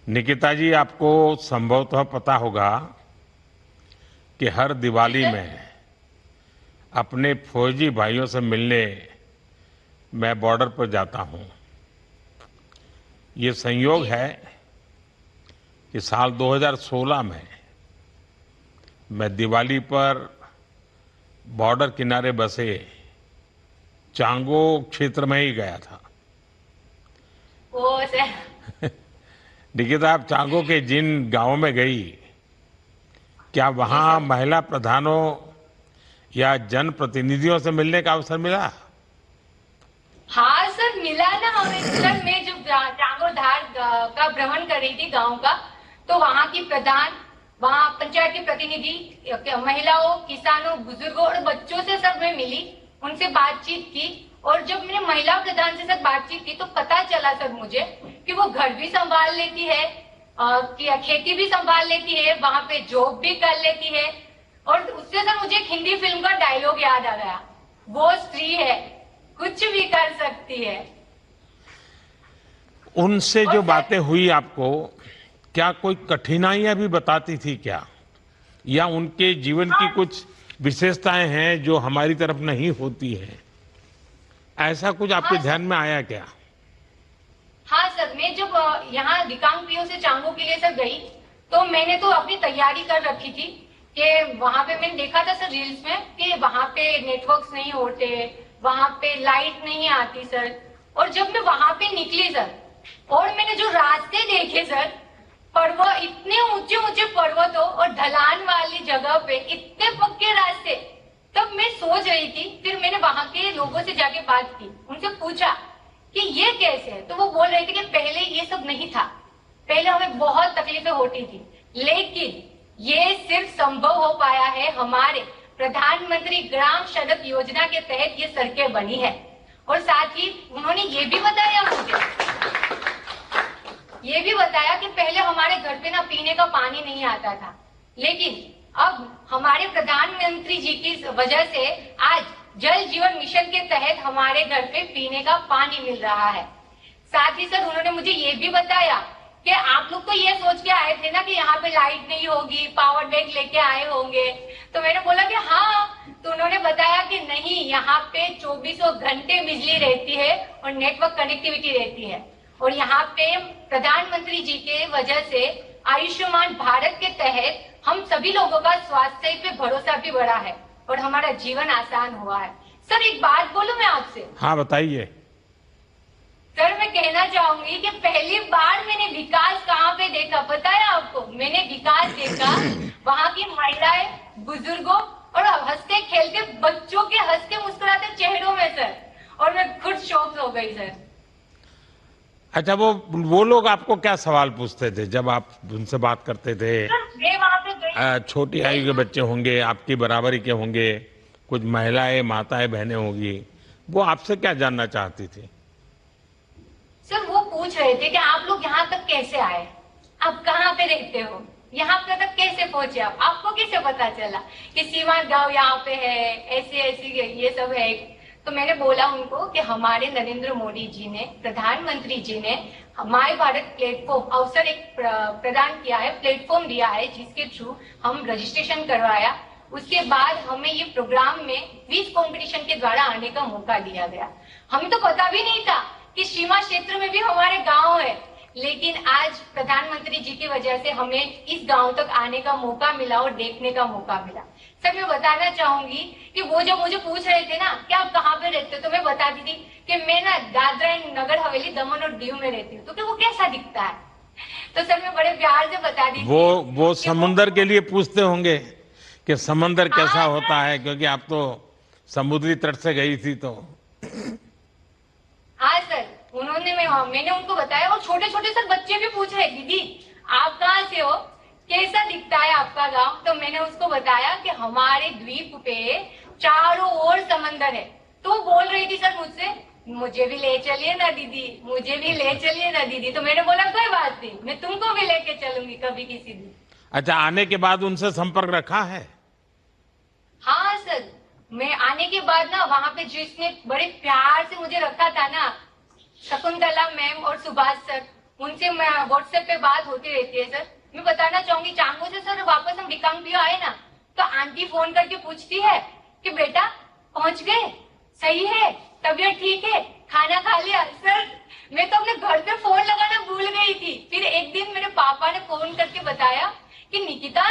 निकिता जी, आपको संभवतः पता होगा कि हर दिवाली में अपने फौजी भाइयों से मिलने मैं बॉर्डर पर जाता हूं। ये संयोग जी है सर। कि साल 2016 में मैं दिवाली पर बॉर्डर किनारे बसे चांगो क्षेत्र में ही गया था। वो सर। निकिता, आप चांगो के जिन गांवों में गई, क्या जी वहां सर। महिला प्रधानों या जनप्रतिनिधियों से मिलने का अवसर मिला? हाँ सर, मिला ना हमें। सर मैं जब टांगोर धार का भ्रमण कर रही थी गांव का, तो वहाँ की प्रधान, वहाँ पंचायत के प्रतिनिधि, महिलाओं, किसानों, बुजुर्गों और बच्चों से सब मैं मिली, उनसे बातचीत की। और जब मैंने महिला प्रधान से सब बातचीत की तो पता चला सर मुझे कि वो घर भी संभाल लेती है, कि खेती भी संभाल लेती है, वहां पे जॉब भी कर लेती है। और उससे सर मुझे एक हिंदी फिल्म का डायलॉग याद आ गया, वो स्त्री है, कुछ भी कर सकती है। उनसे और जो सर, बातें हुई आपको, क्या कोई कठिनाइयां भी बताती थी क्या? या उनके जीवन की हाँ। कुछ विशेषताएं हैं जो हमारी तरफ नहीं होती हैं? ऐसा कुछ आपके हाँ ध्यान सर। में आया क्या? हाँ सर, मैं जब यहाँ रिकांगपिओ से चांगो के लिए सर गई, तो मैंने तो अपनी तैयारी कर रखी थी कि वहां पे मैंने देखा था सर रील्स में कि वहां पे नेटवर्क्स नहीं होते, वहां पे लाइट नहीं आती सर। और जब मैं वहां पे निकली सर, और मैंने जो रास्ते देखे सर, पर्वत, इतने ऊंचे ऊंचे पर्वतों और ढलान वाली जगह पे इतने पक्के रास्ते, तब मैं सोच रही थी। फिर मैंने वहां के लोगों से जाके बात की, उनसे पूछा कि ये कैसे है। तो वो बोल रहे थे कि पहले ये सब नहीं था, पहले हमें बहुत तकलीफें होती थी, लेकिन ये सिर्फ संभव हो पाया है हमारे प्रधानमंत्री ग्राम सड़क योजना के तहत ये सड़कें बनी है। और साथ ही उन्होंने ये भी बताया मुझे, ये भी बताया कि पहले हमारे घर पे ना पीने का पानी नहीं आता था, लेकिन अब हमारे प्रधानमंत्री जी की वजह से आज जल जीवन मिशन के तहत हमारे घर पे पीने का पानी मिल रहा है। साथ ही सर उन्होंने मुझे ये भी बताया कि आप लोग तो ये सोच के आए थे ना कि यहाँ पे लाइट नहीं होगी, पावर बैंक लेके आए होंगे। तो मैंने बोला कि हाँ। तो उन्होंने बताया कि नहीं, यहाँ पे 24 घंटे बिजली रहती है और नेटवर्क कनेक्टिविटी रहती है। और यहाँ पे प्रधानमंत्री जी के वजह से आयुष्मान भारत के तहत हम सभी लोगों का स्वास्थ्य पे भरोसा भी बढ़ा है और हमारा जीवन आसान हुआ है। सर एक बात बोलूं मैं आपसे? हाँ, बताइए। सर मैं कहना चाहूंगी कि पहली बार मैंने विकास कहाँ पे देखा पता है आपको? मैंने विकास देखा वहां की महिलाएं, बुजुर्गों और हंसते खेलते बच्चों के हंसते मुस्कुराते चेहरों में सर। और मैं खुद शॉक हो गई सर। अच्छा, वो लोग आपको क्या सवाल पूछते थे जब आप उनसे बात करते थे? सर मैं वहां पे गई। छोटी आयु के बच्चे होंगे, आपकी बराबरी के होंगे, कुछ महिलाएं, माताएं, बहनें होंगी, वो आपसे क्या जानना चाहती थी? सर वो पूछ रहे थे कि आप लोग यहाँ तक कैसे आए, आप कहाँ पे रहते हो, यहाँ पे तक कैसे पहुंचे, आप आपको कैसे पता चला कि सीमांत गांव यहाँ पे है, ऐसे ऐसे ये सब है। तो मैंने बोला उनको कि हमारे नरेंद्र मोदी जी ने, प्रधानमंत्री जी ने माय भारत प्लेटफॉर्म अवसर एक प्रदान किया है, प्लेटफॉर्म दिया है, जिसके थ्रू हम रजिस्ट्रेशन करवाया। उसके बाद हमें ये प्रोग्राम में क्विज कंपटीशन के द्वारा आने का मौका दिया गया। हमें तो पता भी नहीं था कि सीमा क्षेत्र में भी हमारे गांव है, लेकिन आज प्रधानमंत्री जी की वजह से हमें इस गांव तक आने का मौका मिला और देखने का मौका मिला। सर मैं बताना चाहूंगी कि वो जब मुझे पूछ रहे थे ना कि आप कहाँ पे रहते हो, तो मैं बताती थी कि मैं ना दादरा एंड नगर हवेली, दमन और दीव में रहती हूँ। तो कि वो कैसा दिखता है, तो सर मैं बड़े प्यार से बता दी वो थी वो कि वो। समुंदर के लिए पूछते होंगे कि समंदर कैसा हाँ होता सर। है, क्योंकि आप तो समुद्री तट से गई थी तो। हाँ सर, मैंने उनको बताया। और छोटे छोटे सर बच्चे भी पूछ रहे, दीदी आप कहाँ से हो, कैसा दिखता है आपका गांव? तो मैंने उसको बताया कि हमारे द्वीप पे चारों ओर समंदर है। तो वो बोल रही थी सर मुझसे, मुझे भी ले चलिए ना दीदी, मुझे भी ले चलिए ना दीदी। तो मैंने बोला कोई बात नहीं, मैं तुमको भी लेके चलूंगी कभी किसी दिन। अच्छा, आने के बाद उनसे संपर्क रखा है? हाँ सर, मैं आने के बाद ना वहां पे जिसने बड़े प्यार से मुझे रखा था ना, शकुंतला मैम और सुभाष सर, उनसे व्हाट्सएप पे बात होती रहती है सर। मैं बताना चाहूंगी चांगो से सर वापस हम रिकांगपिओ आए ना, तो आंटी फोन करके पूछती है कि बेटा पहुंच गए, सही है, तबीयत ठीक है, खाना खा लिया। सर मैं तो अपने घर पे फोन लगाना भूल गई थी। फिर एक दिन मेरे पापा ने फोन करके बताया कि निकिता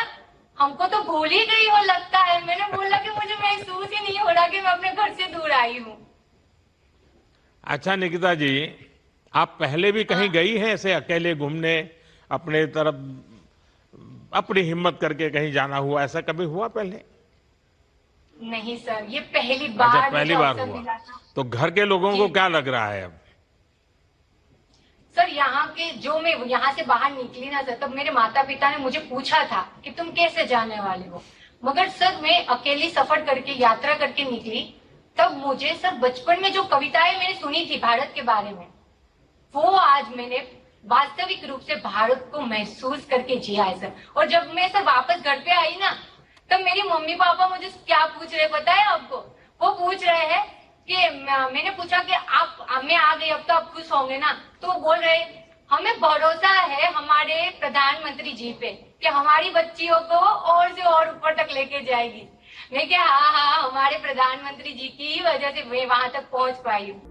हमको तो भूल ही गई हो लगता है। मैंने बोला कि मुझे महसूस ही नहीं हो रहा कि मैं अपने घर से दूर आई हूँ। अच्छा निकिता जी, आप पहले भी कहीं गई हैं ऐसे अकेले घूमने, अपने तरफ अपनी हिम्मत करके कहीं जाना हुआ, ऐसा कभी हुआ पहले? नहीं सर, ये पहली अच्छा, बार पहली मुझे बार अवसर हुआ। मिला था। तो घर के लोगों को जी क्या लग रहा है अब? सर यहाँ के जो मैं यहाँ से बाहर निकली ना सर, तब मेरे माता पिता ने मुझे पूछा था कि तुम कैसे जाने वाले हो। मगर सर मैं अकेली सफर करके यात्रा करके निकली। तब मुझे सर बचपन में जो कविताएं मैंने सुनी थी भारत के बारे में, वो आज मैंने वास्तविक रूप से भारत को महसूस करके जिया है सर। और जब मैं सर वापस घर पे आई ना, तब मेरी मम्मी पापा मुझे क्या पूछ रहे पता है आपको? वो पूछ रहे हैं कि मैंने पूछा कि आप मैं आ गई, अब तो आप खुश होंगे ना? तो वो बोल रहे हमें भरोसा है हमारे प्रधानमंत्री जी पे कि हमारी बच्चियों को और से और ऊपर तक लेके जाएगी। मैं क्या हाँ हाँ, हमारे प्रधानमंत्री जी की वजह से मैं वहां तक पहुंच पाई हूँ।